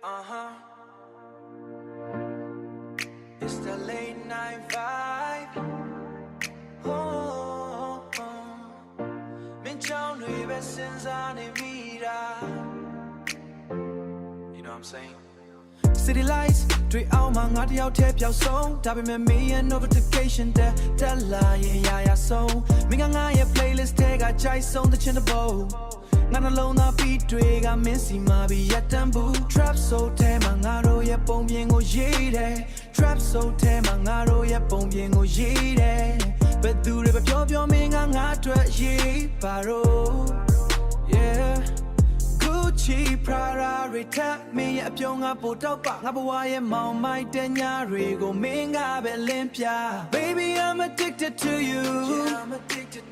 It's the late night vibe. Oh, Min chong nui be sinza ni mira. You know what I'm saying? City lights, တွေ့အောင်မှငါတယောက်တည်းပျောက်ဆုံးဒါပေမဲ့မင်းရဲ့ notification တက်လာရင်ရဆုံးမင်းကငါရဲ့ playlist ထဲကကြိုက်ဆုံးသချင်းတစ်ပုဒ်ငါနှလုံးသားပြီးတွေကမင်းစီမှာပြီးရတန်ဘူး trap soul ထဲမှာငါတို့ရဲ့ပုံပြင်ကိုရေးတယ် trap soul ထဲမှာငါတို့ရဲ့ပုံပြင်ကိုရေးတယ်ဘယ်သူတွေပဲပြောမင်းကငါအတွက်ရေးပါတော့ yeah Gucci Prada တွေထပ်မင်းရဲ့အပြုံးကပိုတော့ပါငါဘဝရဲ့မောင်မိုက်တဲ့ညတွေကိုမင်းကပဲလင်းပြ Baby I'm addicted to you yeah, I'm addicted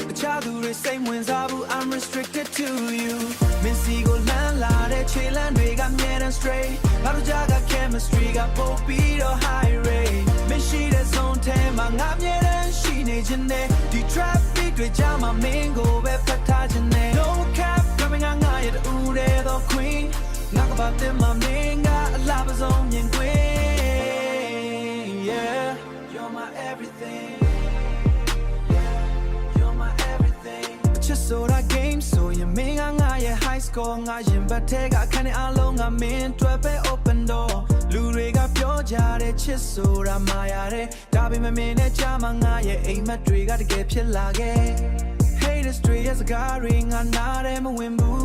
တခြားသူတွေစိတ်ဝင်စားဘူး I'm restricted to you မင်းစီကိုလမ်းလာတဲ့ခြေလမ်းတွေကမြဲတမ်း straight ငါတို့ကြားက chemistry ကပို့ပြီးတော့ high rate မင်းရှိတဲ့ zone ထဲမှာငါမြဲတမ်းရှိနေခြင်းနဲ့ဒီ traffic တွေကြားမှာမင်းကိုပဲဖတ်ထားခြင်းနဲ့ No cap coming on ငါရဲ့တူတဲ့ the queen ငါကပါတဲ့မမင်းကအလားပစုံမြင်ခွင့် Yeah you're my everything So that game so you mean I your high score ငါရင်ဘတ်ထဲကအခန်းထဲအလုံးငါမင်းတွေ့ပဲ open door လူတွေကပြောကြတဲ့ချစ်ဆိုတာမာရတဲ့ဒါပေမဲ့မင်းနဲ့ကြားမှာငါရဲ့အိမ်မက်တွေကတကယ်ဖြစ်လာခဲ့ Haters တွေရဲ့စကားတွေငါနားထဲမဝင်ဘူး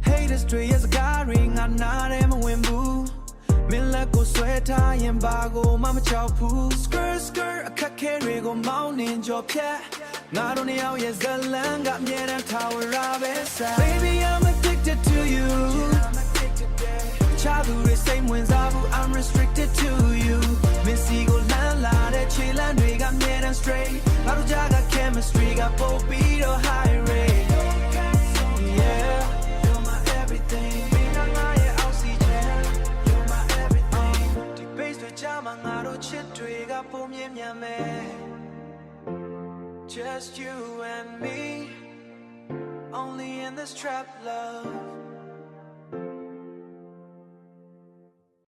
Haters တွေရဲ့စကားတွေငါနားထဲမဝင်ဘူးမင်းလက်ကိုဆွဲထားရင်ဘာကိုမှမကြောက်ဘူး Skirt skirt အခက်ခဲတွေကိုမောင်းနှင်ကြော်ဖြတ်ငါတို့နှစ်ယောက်ရဲ့ဇလံကအမြဲတမ်းထားဝရပဲစား Baby I'm addicted to you ချာသူတွေစိတ်ဝင်စားဘူး I'm restricted to you မင်းစီကိုလမ်းလာတဲ့ခြေလမ်းတွေကအမြဲတမ်း straight ငါတို့ကြားက chemistry ကပို့ပြီးတော့ high rate Yeah you're my everything Just you and me, only in this trap love.